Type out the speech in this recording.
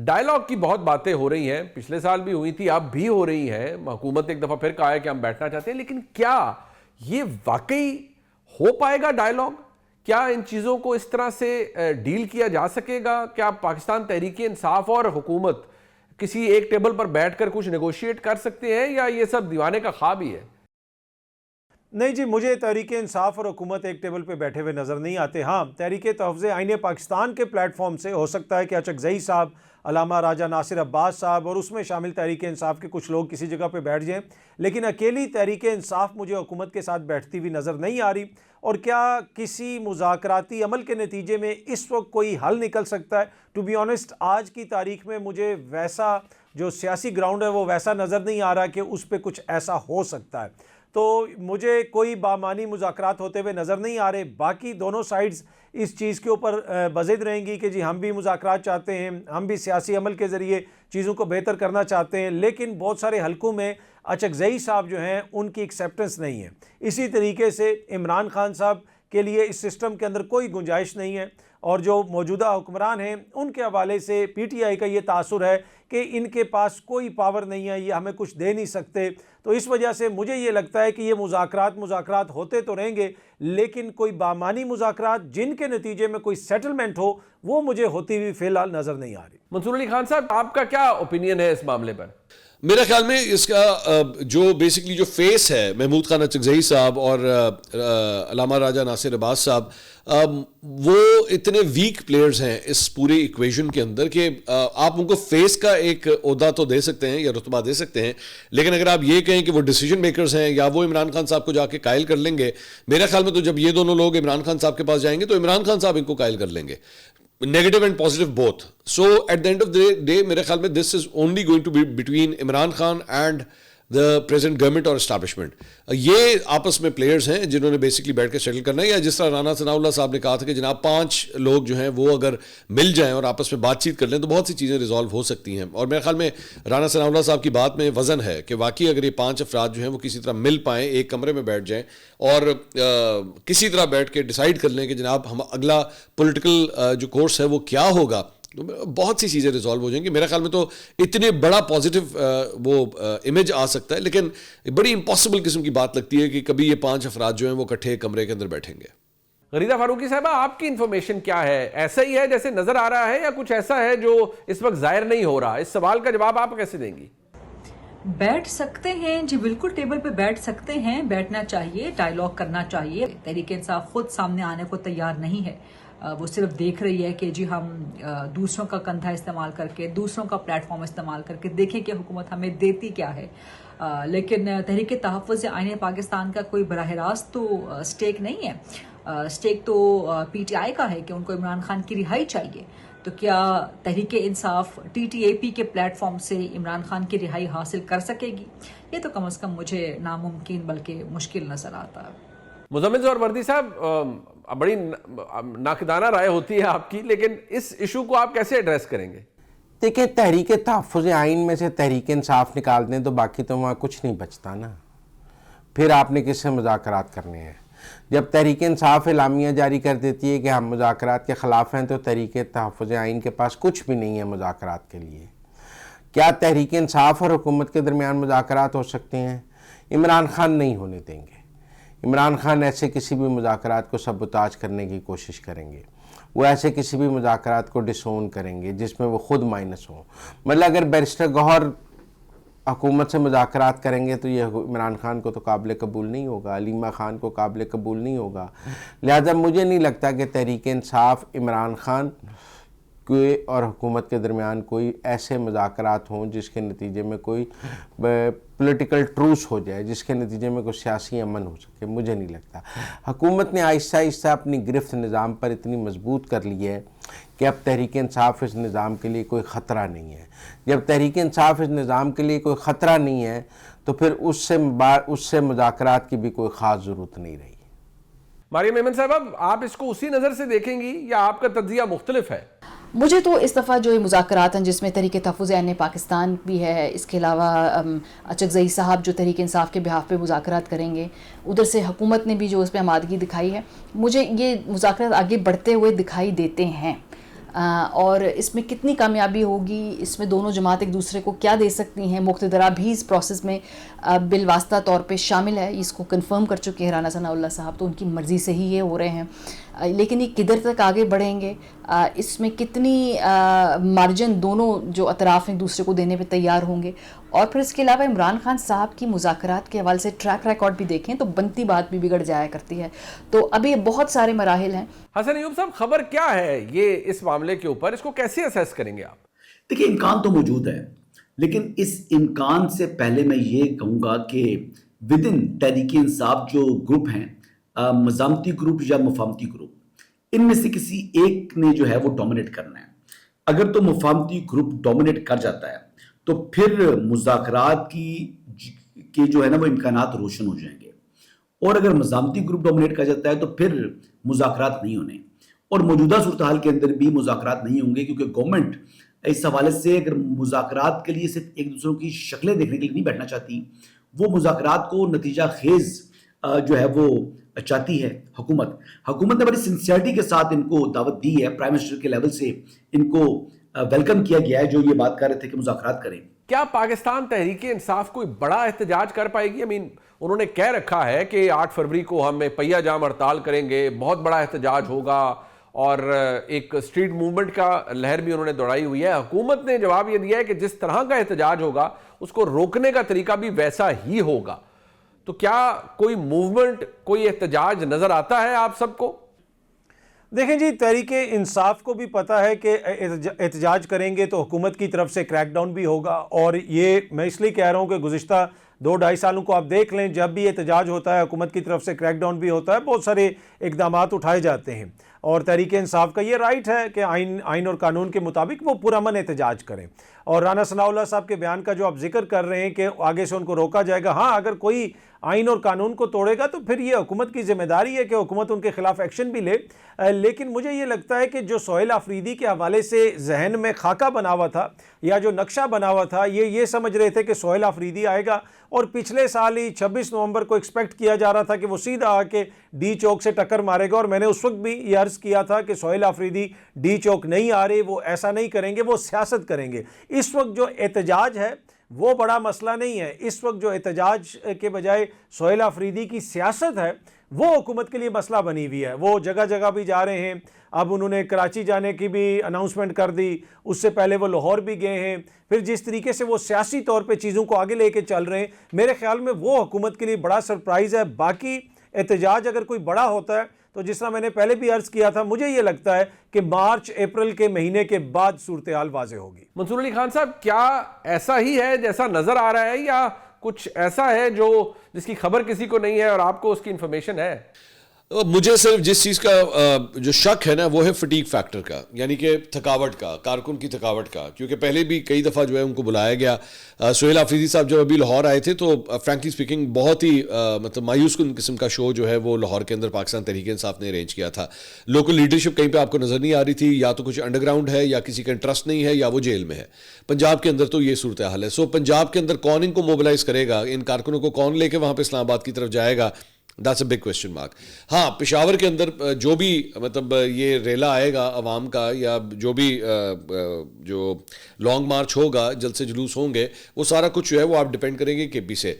Dialogue کی بہت باتیں ہو رہی ہیں، پچھلے سال بھی ہوئی تھی، اب بھی ہو رہی ہیں، حکومت نے ایک دفعہ پھر کہا ہے کہ ہم بیٹھنا چاہتے ہیں، لیکن کیا یہ واقعی ہو پائے گا ڈائلاگ؟ کیا ان چیزوں کو اس طرح سے ڈیل کیا جا سکے گا؟ کیا پاکستان تحریک انصاف اور حکومت کسی ایک ٹیبل پر بیٹھ کر کچھ نیگوشیٹ کر سکتے ہیں، یا یہ سب دیوانے کا خواب ہی ہے؟ نہیں جی، مجھے تحریک انصاف اور حکومت ایک ٹیبل پہ بیٹھے ہوئے نظر نہیں آتے. ہاں، تحریک تحفظ آئین پاکستان کے پلیٹ فارم سے ہو سکتا ہے کہ اچکزئی صاحب، علامہ راجہ ناصر عباس صاحب اور اس میں شامل تحریک انصاف کے کچھ لوگ کسی جگہ پہ بیٹھ جائیں، لیکن اکیلی تحریک انصاف مجھے حکومت کے ساتھ بیٹھتی ہوئی نظر نہیں آ رہی. اور کیا کسی مذاکراتی عمل کے نتیجے میں اس وقت کوئی حل نکل سکتا ہے؟ ٹو بی آنیسٹ، آج کی تاریخ میں مجھے ویسا جو سیاسی گراؤنڈ ہے وہ ویسا نظر نہیں آ رہا کہ اس پہ کچھ ایسا ہو سکتا ہے. تو مجھے کوئی بامانی مذاکرات ہوتے ہوئے نظر نہیں آ رہے. باقی دونوں سائیڈز اس چیز کے اوپر بضد رہیں گی کہ جی ہم بھی مذاکرات چاہتے ہیں، ہم بھی سیاسی عمل کے ذریعے چیزوں کو بہتر کرنا چاہتے ہیں، لیکن بہت سارے حلقوں میں اچکزئی صاحب جو ہیں ان کی ایکسیپٹنس نہیں ہے. اسی طریقے سے عمران خان صاحب کے لیے اس سسٹم کے اندر کوئی گنجائش نہیں ہے، اور جو موجودہ حکمران ہیں ان کے حوالے سے پی ٹی آئی کا یہ تاثر ہے کہ ان کے پاس کوئی پاور نہیں ہے، یہ ہمیں کچھ دے نہیں سکتے. تو اس وجہ سے مجھے یہ لگتا ہے کہ یہ مذاکرات ہوتے تو رہیں گے، لیکن کوئی بامانی مذاکرات جن کے نتیجے میں کوئی سیٹلمنٹ ہو وہ مجھے ہوتی ہوئی فی الحال نظر نہیں آ رہی. منصور علی خان صاحب، آپ کا کیا اوپینین ہے اس معاملے پر؟ میرے خیال میں اس کا جو بیسکلی جو فیس ہے محمود خان اچکزئی صاحب اور علامہ راجہ ناصر عباس صاحب، وہ اتنے ویک پلیئرز ہیں اس پورے ایکویشن کے اندر کہ آپ ان کو فیس کا ایک عہدہ تو دے سکتے ہیں یا رتبہ دے سکتے ہیں، لیکن اگر آپ یہ کہیں کہ وہ ڈیسیجن میکرز ہیں یا وہ عمران خان صاحب کو جا کے قائل کر لیں گے، میرے خیال میں تو جب یہ دونوں لوگ عمران خان صاحب کے پاس جائیں گے تو عمران خان صاحب ان کو قائل کر لیں گے، negative and positive both. So at the end of the day میرے خیال میں this is only going to be between Imran Khan and the present government اور اسٹیبلشمنٹ. یہ آپس میں پلیئرز ہیں جنہوں نے بیسکلی بیٹھ کے سیٹل کرنا ہے، یا جس طرح رانا ثناء اللہ صاحب نے کہا تھا کہ جناب 5 لوگ جو ہیں وہ اگر مل جائیں اور آپس میں بات چیت کر لیں تو بہت سی چیزیں ریزالو ہو سکتی ہیں. اور میرے خیال میں رانا ثناء اللہ صاحب کی بات میں وزن ہے کہ واقعی اگر یہ 5 افراد جو ہیں وہ کسی طرح مل پائیں، ایک کمرے میں بیٹھ جائیں اور کسی طرح بیٹھ کے ڈیسائیڈ کر لیں کہ جناب ہم اگلا پولیٹیکل جو کورس ہے وہ کیا ہوگا، بہت سی چیزیں ریزالو ہو جائیں گی. میرے خیال میں تو اتنے بڑا پازیٹیو وہ امیج آ سکتا ہے، لیکن بڑی امپاسبل قسم کی بات لگتی ہے کہ کبھی یہ 5 افراد جو ہیں وہ اکٹھے کمرے کے اندر بیٹھیں گے. غریدہ فاروقی صاحبہ، آپ کی انفارمیشن کیا ہے؟ ایسا ہی ہے جیسے نظر آ رہا ہے، یا کچھ ایسا ہے جو اس وقت ظاہر نہیں ہو رہا؟ اس سوال کا جواب آپ کیسے دیں گی؟ بیٹھ سکتے ہیں جی، بالکل ٹیبل پہ بیٹھ سکتے ہیں، بیٹھنا چاہیے، ڈائیلاگ کرنا چاہیے. تحریک انصاف خود سامنے آنے کو تیار نہیں ہے، وہ صرف دیکھ رہی ہے کہ جی ہم دوسروں کا کندھا استعمال کر کے، دوسروں کا پلیٹ فارم استعمال کر کے دیکھیں کہ حکومت ہمیں دیتی کیا ہے. لیکن تحریک تحفظ آئین پاکستان کا کوئی براہ راست تو سٹیک نہیں ہے. سٹیک تو پی ٹی آئی کا ہے کہ ان کو عمران خان کی رہائی چاہیے. تو کیا Tehreek Insaf T T A پی کے پلیٹ فارم سے عمران خان کی رہائی حاصل کر سکے گی؟ یہ تو کم از کم مجھے ناممکن بلکہ مشکل نظر آتا ہے. مزمل ظہور وردی صاحب، بڑی ناقدانہ رائے ہوتی ہے آپ کی، لیکن اس ایشو کو آپ کیسے ایڈریس کریں گے؟ دیکھیں، تحریک تحفظ آئین میں سے تحریک انصاف نکال دیں تو باقی تو وہاں کچھ نہیں بچتا نا. پھر آپ نے کس سے مذاکرات کرنے ہیں؟ جب تحریک انصاف اعلامیہ جاری کر دیتی ہے کہ ہم مذاکرات کے خلاف ہیں تو تحریک تحفظ آئین کے پاس کچھ بھی نہیں ہے مذاکرات کے لیے. کیا تحریک انصاف اور حکومت کے درمیان مذاکرات ہو سکتے ہیں؟ عمران خان نہیں ہونے دیں گے. عمران خان ایسے کسی بھی مذاکرات کو سبوتاج کرنے کی کوشش کریں گے. وہ ایسے کسی بھی مذاکرات کو ڈسون کریں گے جس میں وہ خود مائنس ہوں. مطلب اگر بیرسٹر گوہر حکومت سے مذاکرات کریں گے تو یہ عمران خان کو تو قابل قبول نہیں ہوگا، علیمہ خان کو قابل قبول نہیں ہوگا. لہذا مجھے نہیں لگتا کہ تحریک انصاف عمران خان کے اور حکومت کے درمیان کوئی ایسے مذاکرات ہوں جس کے نتیجے میں کوئی پولیٹیکل ٹروس ہو جائے، جس کے نتیجے میں کوئی سیاسی امن ہو سکے. مجھے نہیں لگتا. حکومت نے آہستہ آہستہ اپنی گرفت نظام پر اتنی مضبوط کر لی ہے کہ اب تحریک انصاف اس نظام کے لیے کوئی خطرہ نہیں ہے. جب تحریک انصاف اس نظام کے لیے کوئی خطرہ نہیں ہے تو پھر اس سے مذاکرات کی بھی کوئی خاص ضرورت نہیں رہی. مریم ایمن صاحب، آپ اس کو اسی نظر سے دیکھیں گی یا آپ کا تجزیہ مختلف ہے؟ مجھے تو اس دفعہ جو یہ مذاکرات ہیں جس میں تحریک تحفظ آئین پاکستان بھی ہے، اس کے علاوہ اچکزئی صاحب جو تحریک انصاف کے بہاف پہ مذاکرات کریں گے، ادھر سے حکومت نے بھی جو اس پہ آمادگی دکھائی ہے، مجھے یہ مذاکرات آگے بڑھتے ہوئے دکھائی دیتے ہیں. اور اس میں کتنی کامیابی ہوگی, اس میں دونوں جماعت ایک دوسرے کو کیا دے سکتی ہیں. مقتدرہ بھی اس پروسیس میں بالواسطہ طور پہ شامل ہے, اس کو کنفرم کر چکے ہیں رانا ثناء اللہ صاحب, تو ان کی مرضی سے ہی یہ ہو رہے ہیں. لیکن یہ کدھر تک آگے بڑھیں گے, اس میں کتنی مارجن دونوں جو اطراف ایک دوسرے کو دینے پہ تیار ہوں گے. اور پھر اس کے علاوہ عمران خان صاحب کی مذاکرات کے حوالے سے ٹریک ریکارڈ بھی دیکھیں تو بنتی بات بھی بگڑ جایا کرتی ہے. تو ابھی بہت سارے مراحل ہیں. حسن ایوب صاحب, خبر کیا ہے یہ اس معاملے کے اوپر, اس کو کیسے اسیس کریں گے آپ؟ دیکھیں, امکان تو موجود ہے, لیکن اس امکان سے پہلے میں یہ کہوں گا کہ ودن تحریک انصاف جو گروپ ہیں, مزاحمتی گروپ یا مفاہمتی گروپ, ان میں سے کسی ایک نے جو ہے وہ ڈومینیٹ کرنا ہے. اگر تو مفاہمتی گروپ ڈومینیٹ کر جاتا ہے تو پھر مذاکرات کی جو ہے نا وہ امکانات روشن ہو جائیں گے, اور اگر مزاحمتی گروپ ڈومینیٹ کر جاتا ہے تو پھر مذاکرات نہیں ہونے, اور موجودہ صورتحال کے اندر بھی مذاکرات نہیں ہوں گے, کیونکہ گورنمنٹ اس حوالے سے اگر مذاکرات کے لیے صرف ایک دوسروں کی شکلیں دیکھنے کے لیے نہیں بیٹھنا چاہتی, وہ مذاکرات کو نتیجہ خیز جو ہے وہ چاہتی ہے. حکومت نے بڑی سنسیئرٹی کے ساتھ ان کو دعوت دی ہے, پرائم منسٹر کے لیول سے ان کو ویلکم کیا گیا ہے, جو یہ بات کر رہے تھے کہ مذاکرات کریں. کیا پاکستان تحریک انصاف کوئی بڑا احتجاج کر پائے گی؟ انہوں نے کہہ رکھا ہے کہ 8 فروری کو ہم پہیہ جام ہڑتال کریں گے, بہت بڑا احتجاج ہوگا, اور ایک اسٹریٹ موومنٹ کا لہر بھی انہوں نے دوڑائی ہوئی ہے. حکومت نے جواب یہ دیا ہے کہ جس طرح کا احتجاج ہوگا اس کو روکنے کا طریقہ بھی ویسا ہی ہوگا. تو کیا کوئی موومنٹ, کوئی احتجاج نظر آتا ہے آپ سب کو؟ دیکھیں جی, تحریک انصاف کو بھی پتہ ہے کہ احتجاج کریں گے تو حکومت کی طرف سے کریک ڈاؤن بھی ہوگا, اور یہ میں اس لیے کہہ رہا ہوں کہ گزشتہ 2-2.5 سالوں کو آپ دیکھ لیں, جب بھی احتجاج ہوتا ہے حکومت کی طرف سے کریک ڈاؤن بھی ہوتا ہے, بہت سارے اقدامات اٹھائے جاتے ہیں. اور تحریک انصاف کا یہ رائٹ ہے کہ آئین اور قانون کے مطابق وہ پرامن احتجاج کریں. اور رانا ثناء اللہ صاحب کے بیان کا جو آپ ذکر کر رہے ہیں کہ آگے سے ان کو روکا جائے گا, ہاں اگر کوئی آئین اور قانون کو توڑے گا تو پھر یہ حکومت کی ذمہ داری ہے کہ حکومت ان کے خلاف ایکشن بھی لے. لیکن مجھے یہ لگتا ہے کہ جو سہیل آفریدی کے حوالے سے ذہن میں خاکہ بنا ہوا تھا یا جو نقشہ بنا ہوا تھا, یہ سمجھ رہے تھے کہ سہیل آفریدی آئے گا, اور پچھلے سال ہی 26 نومبر کو ایکسپیکٹ کیا جا رہا تھا کہ وہ سیدھا آ کے ڈی چوک سے ٹکر مارے گا. اور میں نے اس وقت بھی یہ عرض کیا تھا کہ سہیل آفریدی ڈی چوک نہیں آ رہے, وہ ایسا نہیں کریں گے, وہ سیاست کریں گے. اس وقت جو احتجاج ہے وہ بڑا مسئلہ نہیں ہے. اس وقت جو احتجاج کے بجائے سہیل آفریدی کی سیاست ہے وہ حکومت کے لیے مسئلہ بنی ہوئی ہے. وہ جگہ جگہ بھی جا رہے ہیں, اب انہوں نے کراچی جانے کی بھی اناؤنسمنٹ کر دی, اس سے پہلے وہ لاہور بھی گئے ہیں. پھر جس طریقے سے وہ سیاسی طور پہ چیزوں کو آگے لے کے چل رہے ہیں, میرے خیال میں وہ حکومت کے لیے بڑا سرپرائز ہے. باقی احتجاج اگر کوئی بڑا ہوتا ہے تو جس طرح میں نے پہلے بھی عرض کیا تھا, مجھے یہ لگتا ہے کہ مارچ اپریل کے مہینے کے بعد صورتحال واضح ہوگی. منصور علی خان صاحب, کیا ایسا ہی ہے جیسا نظر آ رہا ہے, یا کچھ ایسا ہے جس کی خبر کسی کو نہیں ہے اور آپ کو اس کی انفارمیشن ہے؟ مجھے صرف جس چیز کا جو شک ہے نا وہ ہے فٹیگ فیکٹر کا, یعنی کہ تھکاوٹ کا, کارکن کی تھکاوٹ کا. کیونکہ پہلے بھی کئی دفعہ جو ہے ان کو بلایا گیا. سہیل آفریدی صاحب جب ابھی لاہور آئے تھے تو فرینکلی اسپیکنگ بہت ہی مطلب مایوس کن قسم کا شو جو ہے وہ لاہور کے اندر پاکستان تحریک انصاف نے ارینج کیا تھا. لوکل لیڈرشپ کہیں پہ آپ کو نظر نہیں آ رہی تھی, یا تو کچھ انڈر گراؤنڈ ہے, یا کسی کا انٹرسٹ نہیں ہے, یا وہ جیل میں ہے. پنجاب کے اندر تو یہ صورتحال ہے. سو پنجاب کے اندر کون ان کو موبلائز کرے گا, ان کارکنوں کو کون لے کے وہاں پہ اسلام آباد کی طرف جائے گا, that's a big question mark. ہاں, پشاور کے اندر جو بھی مطلب یہ ریلا آئے گا عوام کا, یا جو بھی جو لانگ مارچ ہوگا, جلد سے جلوس ہوں گے, وہ سارا کچھ جو ہے وہ آپ ڈیپینڈ کریں گے کے پی سے.